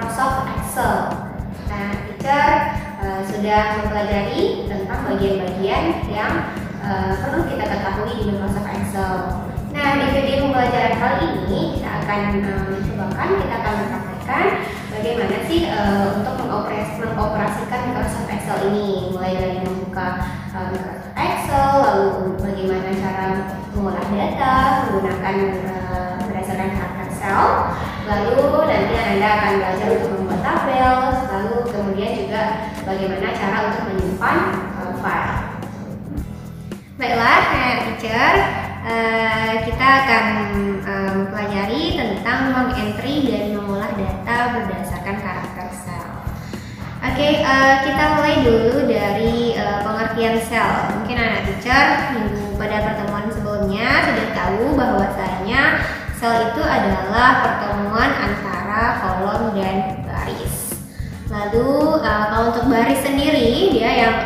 Microsoft Excel. Nah, teacher sudah mempelajari tentang bagian-bagian yang perlu kita ketahui di Microsoft Excel. Nah, di video pembelajaran kali ini kita akan mempraktekkan bagaimana sih untuk mengoperasikan Microsoft Excel ini, mulai dari membuka Microsoft Excel, lalu bagaimana cara mengolah data menggunakan berdasarkan karakter sel, lalu nanti Anda akan belajar untuk membuat tabel, lalu kemudian juga bagaimana cara untuk menyimpan file. Baiklah, teacher, kita akan mempelajari tentang mengentry dan mengolah data berdasarkan karakter sel. Oke, kita mulai dulu dari pengertian sel. Mungkin anak teacher pada pertemuan sebelumnya sudah tahu bahwasanya sel itu adalah pertemuan antara kolom dan baris. Lalu kalau untuk baris sendiri dia yang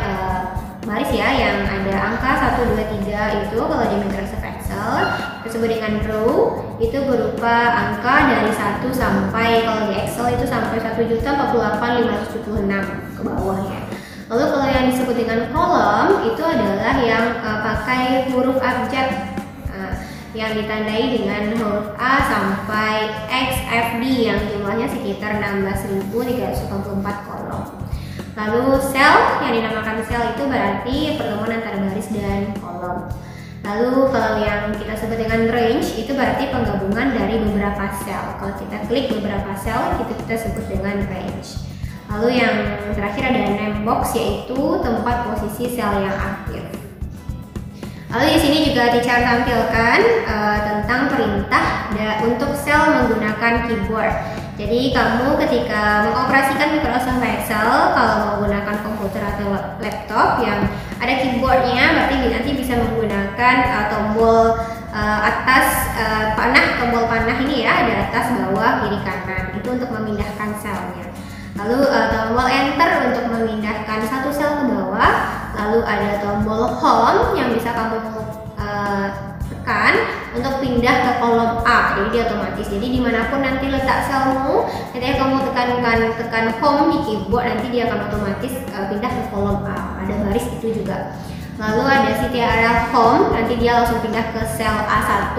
baris ya, yang ada angka 1, 2, 3 itu kalau di Microsoft Excel disebut dengan row, itu berupa angka dari 1 sampai, kalau di Excel itu sampai 1.048.576 ke bawahnya. Lalu kalau yang disebut dengan kolom itu adalah yang pakai huruf abjad, yang ditandai dengan huruf A sampai XFD yang jumlahnya sekitar 16.384 kolom. Lalu sel yang dinamakan sel itu berarti pertemuan antara baris dan kolom. Lalu kalau yang kita sebut dengan range itu berarti penggabungan dari beberapa sel. Kalau kita klik beberapa sel itu kita sebut dengan range. Lalu yang terakhir ada name box, yaitu tempat posisi sel yang aktif. Lalu di sini juga teacher tampilkan tentang perintah untuk sel menggunakan keyboard. Jadi kamu ketika mengoperasikan Microsoft Excel, kalau menggunakan komputer atau laptop yang ada keyboardnya, berarti nanti bisa menggunakan tombol atas tombol panah ini ya, ada atas, bawah, kiri, kanan. Itu untuk memindahkan selnya. Lalu tombol enter untuk memindahkan satu sel ke bawah. Lalu ada tombol home yang bisa kamu tekan untuk pindah ke kolom A, jadi dia otomatis. Jadi dimanapun nanti letak selmu, ketika kamu tekan home di keyboard, nanti dia akan otomatis pindah ke kolom A. Ada baris itu juga. Lalu ada CTRL home, nanti dia langsung pindah ke sel A1.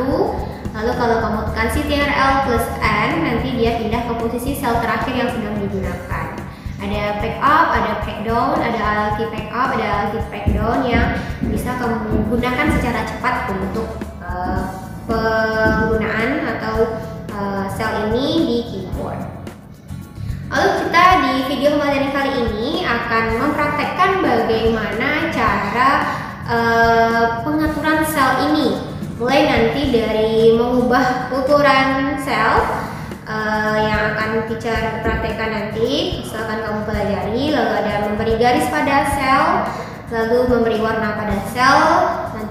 Lalu kalau kamu tekan CTRL plus N, nanti dia pindah ke posisi sel terakhir yang sedang digunakan. Ada backup, ada breakdown, ada alti backup, ada alti breakdown yang bisa kamu gunakan secara cepat untuk penggunaan atau sel ini di keyboard. Lalu kita di video pembelajaran kali ini akan mempraktekkan bagaimana cara pengaturan sel ini, mulai nanti dari mengubah ukuran sel yang akan teacher praktekkan nanti, misalkan kamu pelajari. Lalu ada memberi garis pada sel, lalu memberi warna pada sel,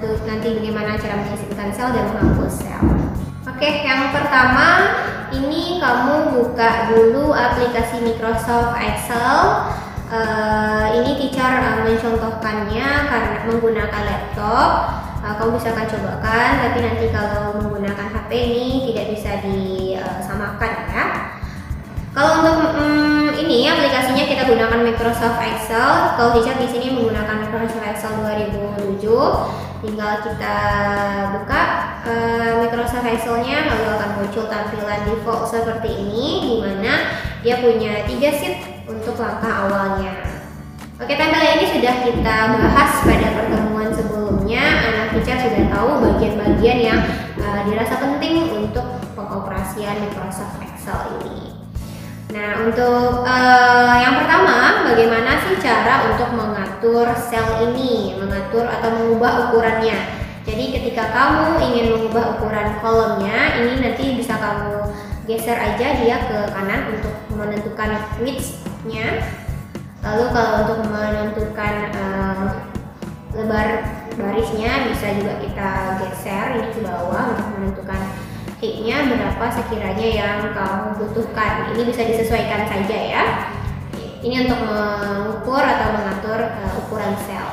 nanti bagaimana cara menyisipkan sel dan menghapus sel. Oke, yang pertama ini kamu buka dulu aplikasi Microsoft Excel. Ini teacher mencontohkannya karena menggunakan laptop. Kamu bisa cobakan, tapi nanti kalau menggunakan HP ini tidak bisa disamakan ya. Kalau untuk ini aplikasinya kita gunakan Microsoft Excel. Kalau teacher di sini menggunakan Microsoft Excel 2007, tinggal kita buka Microsoft Excel-nya, lalu akan muncul tampilan default seperti ini, di mana dia punya 3 sheet untuk langkah awalnya. Oke, tampilan ini sudah kita bahas pada pertemuan sebelumnya. Anak teacher sudah tahu bagian-bagian yang dirasa penting untuk pengoperasian Microsoft Excel ini. Nah, untuk yang pertama, bagaimana sih cara untuk mengatur sel ini, mengatur atau mengubah ukurannya. Jadi ketika kamu ingin mengubah ukuran kolomnya, ini nanti bisa kamu geser aja dia ke kanan untuk menentukan width-nya. Lalu kalau untuk menentukan lebar barisnya bisa juga kita geser ini ke bawah untuk menentukan height-nya berapa sekiranya yang kamu butuhkan. Ini bisa disesuaikan saja ya. Ini untuk mengukur atau mengatur ukuran sel.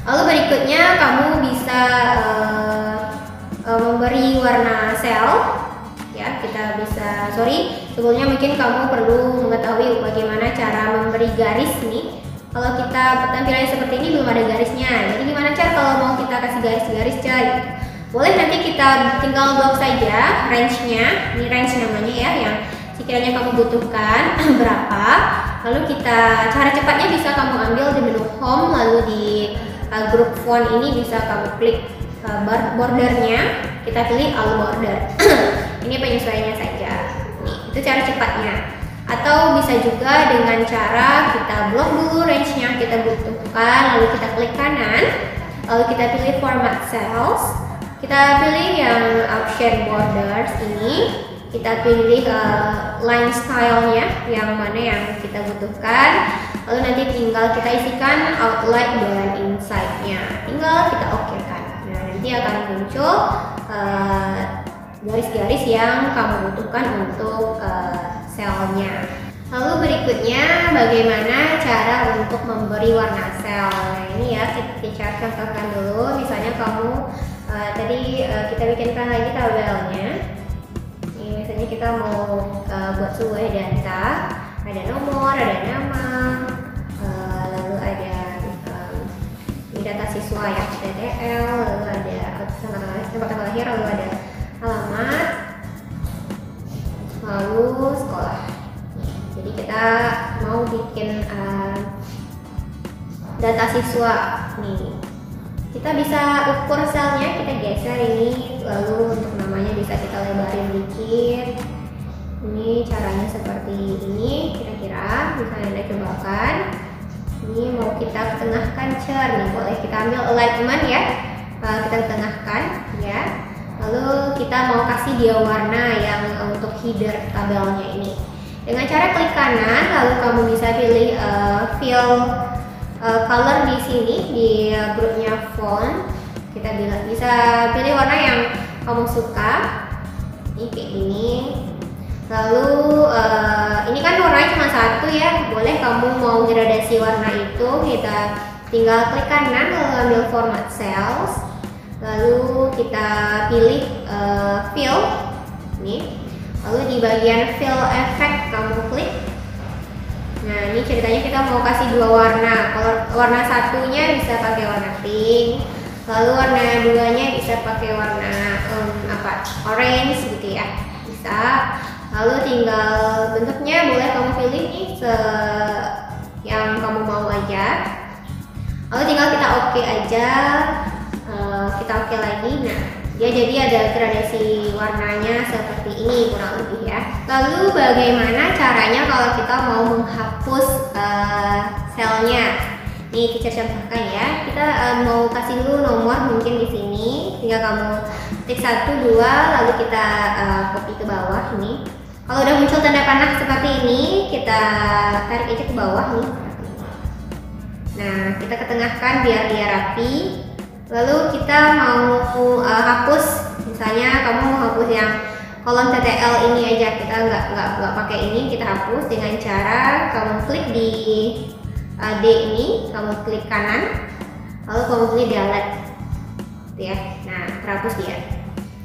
Lalu berikutnya kamu bisa memberi warna sel. Ya, kita bisa sebelumnya mungkin kamu perlu mengetahui bagaimana cara memberi garis nih. Kalau kita tampilannya seperti ini belum ada garisnya, jadi gimana cara kalau mau kita kasih garis-garis cari? Boleh nanti kita tinggal blok saja range-nya, ini range namanya ya, yang sekiranya kamu butuhkan berapa. Lalu kita, cara cepatnya bisa kamu ambil di menu home, lalu di group font ini bisa kamu klik bordernya, kita pilih all border. Ini penyesuaiannya saja. Nih, itu cara cepatnya. Atau bisa juga dengan cara kita blok dulu range-nya kita butuhkan, lalu kita klik kanan, lalu kita pilih format cells, kita pilih yang option borders ini, kita pilih line style-nya yang mana yang kita butuhkan, lalu nanti tinggal kita isikan outline dan inside-nya, tinggal kita oke-kan. Nah, nanti akan muncul garis-garis yang kamu butuhkan untuk selnya. Lalu berikutnya bagaimana cara untuk memberi warna sel. Nah, ini ya kita contohkan dulu. Misalnya kamu tadi kita bikinkan lagi tabelnya. Ini misalnya kita mau buat sebuah data, ada nomor, ada nama, lalu ada data siswa ya, TTL, lalu ada tempat tanggal lahir, lalu ada alamat, lalu sekolah. Jadi kita mau bikin data siswa nih, kita bisa ukur selnya, kita geser ini, lalu untuk namanya bisa kita lebarin dikit. Ini caranya seperti ini kira-kira, misalnya Anda cobakan. Ini mau kita tengahkan nih, boleh kita ambil alignment ya, kita tengahkan ya. Lalu kita mau kasih dia warna yang untuk header tabelnya ini. Dengan cara klik kanan, lalu kamu bisa pilih fill color di sini di grupnya font. Kita bisa pilih warna yang kamu suka. Ini kayak gini. Lalu ini kan warnanya cuma satu ya. Boleh kamu mau gradasi warna itu, kita tinggal klik kanan lalu ambil format cells. Lalu kita pilih fill nih, lalu di bagian fill effect kamu klik. Nah, ini ceritanya kita mau kasih dua warna. Kalau warna satunya bisa pakai warna pink, lalu warna duanya bisa pakai warna orange gitu ya, bisa. Lalu tinggal bentuknya boleh kamu pilih nih yang kamu mau aja. Lalu tinggal kita oke aja. Kita oke lagi. Nah, dia jadi ada gradasi warnanya seperti ini kurang lebih ya. Lalu bagaimana caranya kalau kita mau menghapus selnya? Nih kita contohkan ya. Kita mau kasih dulu nomor mungkin di sini. Tinggal kamu klik 1, 2, lalu kita copy ke bawah ini. Kalau udah muncul tanda panah seperti ini, kita tarik aja ke bawah nih. Nah, kita ketengahkan biar dia rapi. Lalu kita mau hapus, misalnya kamu mau hapus yang kolom TTL ini aja, kita nggak pakai ini, kita hapus dengan cara kamu klik di D ini, kamu klik kanan, lalu kamu klik delete, gitu ya. Nah, terhapus dia.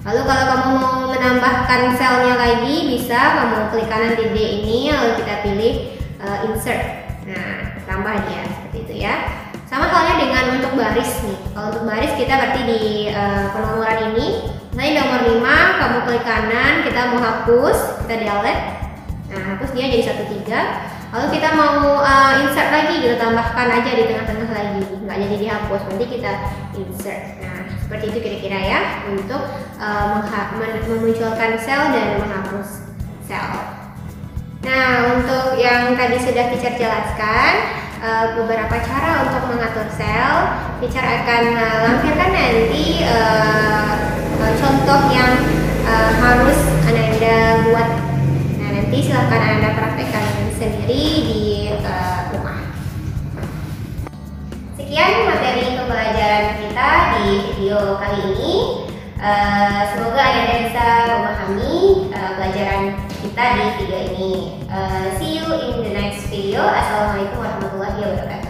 Lalu kalau kamu mau menambahkan selnya lagi, bisa kamu klik kanan di D ini, lalu kita pilih insert. Nah, tambah dia seperti itu ya. Sama halnya dengan untuk baris nih. Kalau untuk baris kita berarti di penomoran ini, misalnya nomor 5, kamu klik kanan, kita mau hapus, kita delete. Nah, hapus dia jadi 1, 3. Lalu kita mau insert lagi, kita tambahkan aja di tengah-tengah lagi, nggak jadi dihapus, nanti kita insert. Nah, seperti itu kira-kira ya untuk memunculkan sel dan menghapus sel. Nah, untuk yang tadi sudah teacher jelaskan, beberapa cara untuk mengatur sel, teacher akan lampirkan nanti contoh yang harus Anda buat. Nah, nanti silahkan Anda praktekkan sendiri di rumah. Sekian materi pembelajaran kita di video kali ini. Semoga Anda bisa memahami pelajaran kita di video ini. See you in the next video. Assalamualaikum warahmatullahi wabarakatuh.